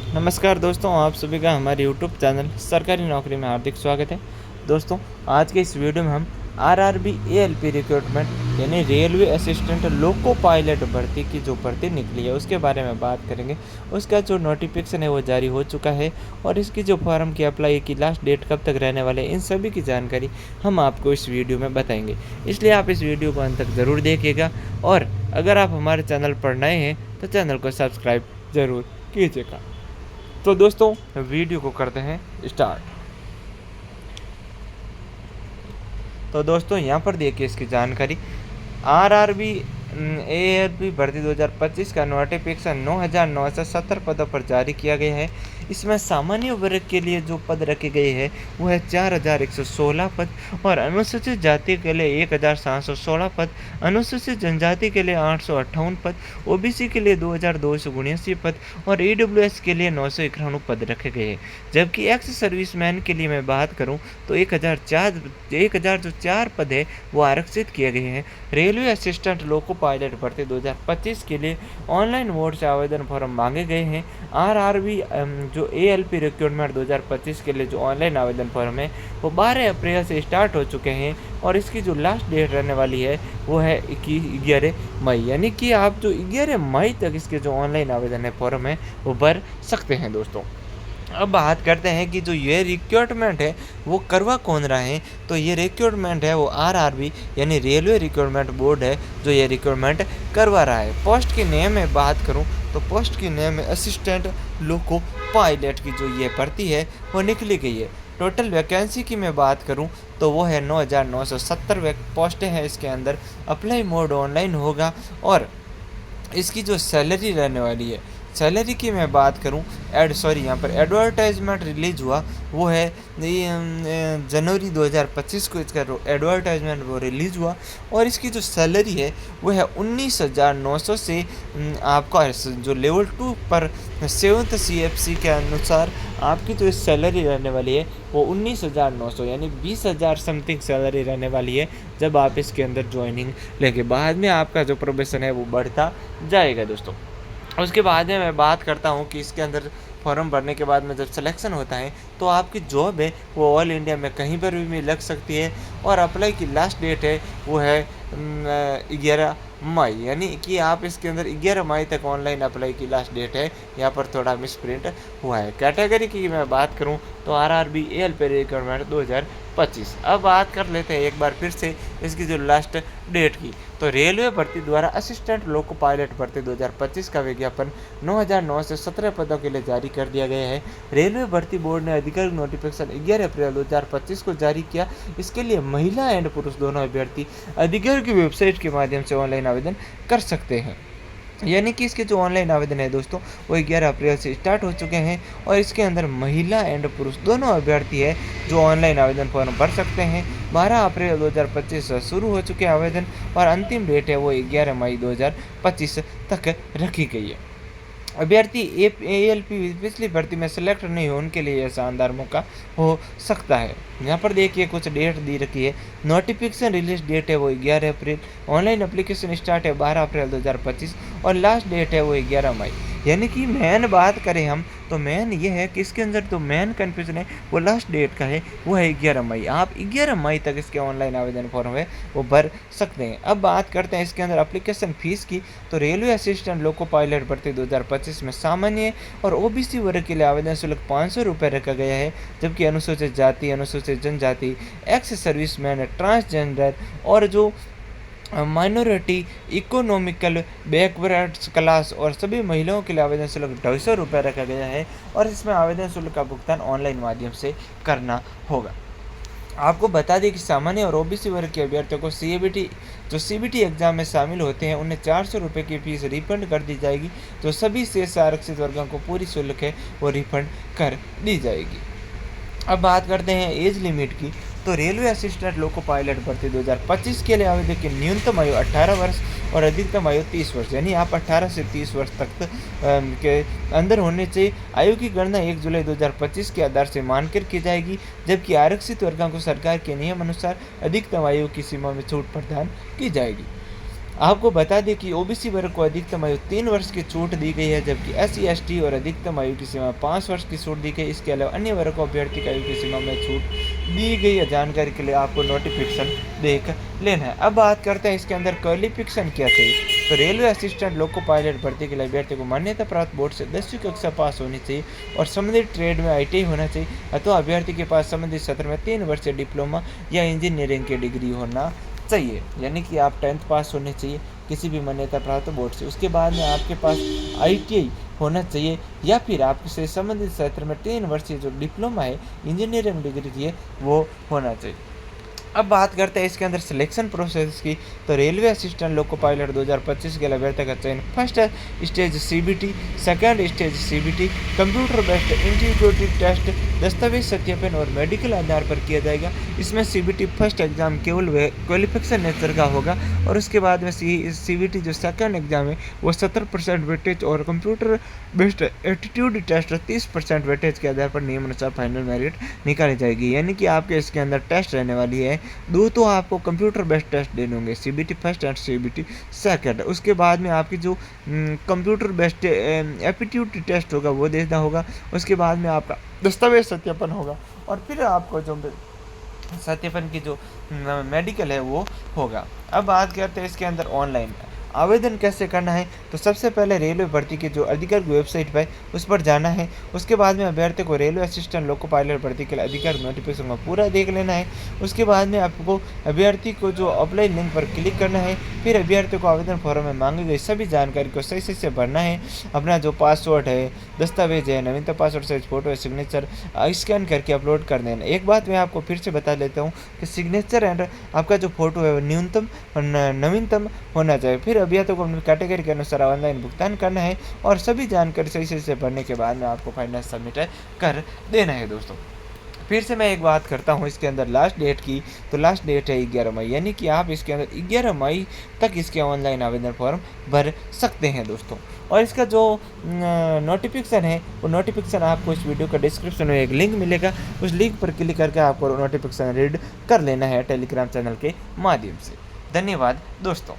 नमस्कार दोस्तों, आप सभी का हमारे यूट्यूब चैनल सरकारी नौकरी में हार्दिक स्वागत है। दोस्तों, आज के इस वीडियो में हम आरआरबी एएलपी रिक्रूटमेंट यानी रेलवे असिस्टेंट लोको पायलट भर्ती की जो भर्ती निकली है उसके बारे में बात करेंगे। उसका जो नोटिफिकेशन है वो जारी हो चुका है और इसकी जो फॉर्म की अप्लाई की लास्ट डेट कब तक रहने वाले इन सभी की जानकारी हम आपको इस वीडियो में बताएंगे। इसलिए आप इस वीडियो को अंत तक ज़रूर देखिएगा और अगर आप हमारे चैनल पर नए हैं तो चैनल को सब्सक्राइब ज़रूर कीजिएगा। तो दोस्तों, वीडियो को करते हैं स्टार्ट। तो दोस्तों, यहाँ पर देखिए इसकी जानकारी। आरआरबी एएलपी भर्ती 2025 का नोटिफिकेशन 9,970 पदों पर जारी किया गया है। इसमें सामान्य वर्ग के लिए जो पद रखे गए हैं वो है 4,116 पद और अनुसूचित जाति के लिए 1,716 पद, अनुसूचित जनजाति के लिए 858 पद, ओबीसी के लिए 2,279 पद और ईडब्ल्यूएस के लिए 991 पद रखे गए हैं। जबकि एक्स सर्विसमैन के लिए मैं बात करूं तो 1,004 पद है वो आरक्षित किए गए हैं। रेलवे असिस्टेंट लोको पायलट भर्ती 2025 के लिए ऑनलाइन मोड से आवेदन फॉर्म मांगे गए हैं। आरआरबी जो एएलपी रिक्रूटमेंट 2025 के लिए जो ऑनलाइन आवेदन फॉर्म है वो 12 अप्रैल से स्टार्ट हो चुके हैं और इसकी जो लास्ट डेट रहने वाली है वो है 11 मई, यानी कि आप जो 11 मई तक इसके जो ऑनलाइन आवेदन है फॉर्म है वो भर सकते हैं। दोस्तों, अब बात करते हैं कि जो ये रिक्रूटमेंट है वो करवा कौन रहा है। तो ये रिक्रूटमेंट है वो आरआरबी यानी रेलवे रिक्रूटमेंट बोर्ड है जो ये रिक्रूटमेंट करवा रहा है। पोस्ट की नेम में बात करूं तो पोस्ट की नेम है असिस्टेंट लोको पायलट की जो ये भर्ती है वो निकली गई है। टोटल वैकेंसी की मैं बात करूं तो वो है 9,970 पोस्टें हैं इसके अंदर। अप्लाई मोड ऑनलाइन होगा और इसकी जो सैलरी रहने वाली है, सैलरी की मैं बात करूं यहाँ पर एडवर्टाइजमेंट रिलीज हुआ वो है जनवरी 2025 को इसका एडवर्टाइजमेंट वो रिलीज हुआ और इसकी जो सैलरी है वो है 19,900 से आपका जो लेवल 2 पर 7th CFC के अनुसार आपकी जो सैलरी रहने वाली है वो 19,900 यानी 20,000 समथिंग सैलरी रहने वाली है जब आप इसके अंदर ज्वाइनिंग लेके। बाद में आपका जो प्रोबेशन है वो बढ़ता जाएगा। दोस्तों, उसके बाद में मैं बात करता हूँ कि इसके अंदर फॉर्म भरने के बाद में जब सिलेक्शन होता है तो आपकी जॉब है वो ऑल इंडिया में कहीं पर भी लग सकती है और अप्लाई की लास्ट डेट है वो है 11 मई, यानी कि आप इसके अंदर 11 मई तक ऑनलाइन अप्लाई की लास्ट डेट है। यहाँ पर थोड़ा मिसप्रिंट हुआ है। कैटेगरी की मैं बात करूँ तो आरआरबी एएलपी रिक्रूटमेंट 2025। अब बात कर लेते हैं एक बार फिर से इसकी जो लास्ट डेट की। तो रेलवे भर्ती द्वारा असिस्टेंट लोको पायलट भर्ती 2025 का विज्ञापन 9,917 पदों के लिए जारी कर दिया गया है। रेलवे भर्ती बोर्ड ने आधिकारिक नोटिफिकेशन 11 अप्रैल 2025 को जारी किया। इसके लिए महिला एंड पुरुष दोनों अभ्यर्थी अधिकारी की वेबसाइट के माध्यम से ऑनलाइन आवेदन कर सकते हैं। यानी कि इसके जो ऑनलाइन आवेदन है दोस्तों वो 11 अप्रैल से स्टार्ट हो चुके हैं और इसके अंदर महिला एंड पुरुष दोनों अभ्यर्थी है जो ऑनलाइन आवेदन फॉर्म भर सकते हैं। 12 अप्रैल 2025 से शुरू हो चुके आवेदन और अंतिम डेट है वो 11 मई 2025 तक रखी गई है। अभ्यर्थी एएलपी पिछली भर्ती में सेलेक्ट नहीं हो उनके लिए यह शानदार मौका हो सकता है। यहाँ पर देखिए कुछ डेट दी रखी है। नोटिफिकेशन रिलीज डेट है वो 11 अप्रैल, ऑनलाइन एप्लीकेशन स्टार्ट है 12 अप्रैल 2025 और लास्ट डेट है वो 11 मई। यानी कि मेन बात करें हम तो मेन ये है कि इसके अंदर जो मेन कन्फ्यूजन है वो लास्ट डेट का है वो है 11 मई। आप 11 मई तक इसके ऑनलाइन आवेदन फॉर्म है वो भर सकते हैं। अब बात करते हैं इसके अंदर एप्लीकेशन फ़ीस की। तो रेलवे असिस्टेंट लोको पायलट भर्ती 2025 में सामान्य और ओबीसी वर्ग के लिए आवेदन शुल्क 500 रुपये रखा गया है, जबकि अनुसूचित जाति, अनुसूचित जनजाति, एक्स सर्विसमैन, ट्रांसजेंडर और जो माइनॉरिटी, इकोनॉमिकल बैकवर्ड्स क्लास और सभी महिलाओं के लिए आवेदन शुल्क 250 रुपये रखा गया है और इसमें आवेदन शुल्क का भुगतान ऑनलाइन माध्यम से करना होगा। आपको बता दें कि सामान्य और ओबीसी वर्ग के अभ्यर्थियों को सीबीटी एग्जाम में शामिल होते हैं उन्हें 400 रुपये की फीस रिफंड कर दी जाएगी। जो सभी शेष आरक्षित वर्गों को पूरी शुल्क है वो रिफंड कर दी जाएगी। अब बात करते हैं एज लिमिट की। तो रेलवे असिस्टेंट लोको पायलट भर्ती 2025 के लिए आवेदक की न्यूनतम आयु 18 वर्ष और अधिकतम आयु 30 वर्ष, यानी आप 18 से 30 वर्ष तक के अंदर होने चाहिए। आयु की गणना 1 जुलाई 2025 के आधार से मानकर की जाएगी, जबकि आरक्षित वर्गों को सरकार के नियम अनुसार अधिकतम आयु की सीमा में छूट प्रदान की जाएगी। आपको बता दें कि ओबीसी वर्ग को अधिकतम आयु 3 वर्ष की छूट दी गई है, जबकि एससी एसटी और अधिकतम आयु की सीमा 5 वर्ष की छूट दी गई। इसके अलावा अन्य वर्ग को अभ्यर्थी की आयु की सीमा में छूट दी गई है। जानकारी के लिए आपको नोटिफिकेशन देख लेना है। अब बात करते हैं इसके अंदर क्वालिफिकेशन क्या चाहिए। तो रेलवे असिस्टेंट लोको पायलट भर्ती के लिए अभ्यर्थी को मान्यता प्राप्त बोर्ड से 10वीं कक्षा पास होनी चाहिए और संबंधित ट्रेड में ITI होना चाहिए, अथवा अभ्यर्थी के पास संबंधित सत्र में 3 वर्षीय डिप्लोमा या इंजीनियरिंग की डिग्री होना चाहिए। यानी कि आप 10th पास होने चाहिए किसी भी मान्यता प्राप्त बोर्ड से। उसके बाद में आपके पास ITI होना चाहिए या फिर आपसे संबंधित क्षेत्र में 3 वर्षीय जो डिप्लोमा है, इंजीनियरिंग डिग्री है, वो होना चाहिए। अब बात करते हैं इसके अंदर सिलेक्शन प्रोसेस की। तो रेलवे असिस्टेंट लोको पायलट 2025 के लिए अभ्यर्थी का चयन first stage CBT, second stage CBT, computer based integrated test, दस्तावेज सत्यापन और मेडिकल आधार पर किया जाएगा। इसमें CBT फर्स्ट एग्जाम केवल क्वालिफिकेशन नेचर का होगा और उसके बाद में CBT जो सेकंड एग्जाम है वो 70% वेटेज और computer based aptitude test 30% weightage के आधार पर नियमानुसार फाइनल मेरिट निकाली जाएगी। यानी कि आपके इसके अंदर टेस्ट रहने वाली है दो, तो आपको कंप्यूटर बेस्ड टेस्ट देने होंगे, CBT first and CBT second. उसके बाद में आपकी जो कंप्यूटर बेस्ड एप्टीट्यूड टेस्ट होगा वो देना होगा। उसके बाद में आपका दस्तावेज सत्यापन होगा और फिर आपको जो सत्यापन की जो मेडिकल है वो होगा। अब बात करते हैं इसके अंदर ऑनलाइन आवेदन कैसे करना है। तो सबसे पहले रेलवे भर्ती की जो अधिकृत वेबसाइट पर उस पर जाना है। उसके बाद में अभ्यर्थी को रेलवे असिस्टेंट लोको पायलट भर्ती के लिए अधिकृत नोटिफिकेशन को पूरा देख लेना है। उसके बाद में आपको अभ्यर्थी को जो अप्लाई लिंक पर क्लिक करना है। फिर अभ्यर्थी को आवेदन फॉर्म में मांगी गई सभी जानकारी को सही से भरना है। अपना जो पासवर्ड है, दस्तावेज है, नवीनतम पासवर्ड साइज फोटो है, सिग्नेचर स्कैन करके अपलोड कर देना। एक बात मैं आपको फिर से बता देता हूँ कि सिग्नेचर एंड आपका जो फोटो है वो न्यूनतम और नवीनतम होना चाहिए। फिर अभ्यर्थी को अपनी कैटेगरी के अनुसार ऑनलाइन भुगतान करना है और सभी जानकारी सही से भरने के बाद में आपको फाइनल सबमिट कर देना है। दोस्तों फिर से मैं एक बात करता हूँ इसके अंदर लास्ट डेट की। तो लास्ट डेट है 11 मई, यानी कि आप इसके अंदर 11 मई तक इसके ऑनलाइन आवेदन फॉर्म भर सकते हैं दोस्तों। और इसका जो नोटिफिकेशन है वो नोटिफिकेशन आपको इस वीडियो का डिस्क्रिप्शन में एक लिंक मिलेगा, उस लिंक पर क्लिक करके आपको नोटिफिकेशन रीड कर लेना है टेलीग्राम चैनल के माध्यम से। धन्यवाद दोस्तों।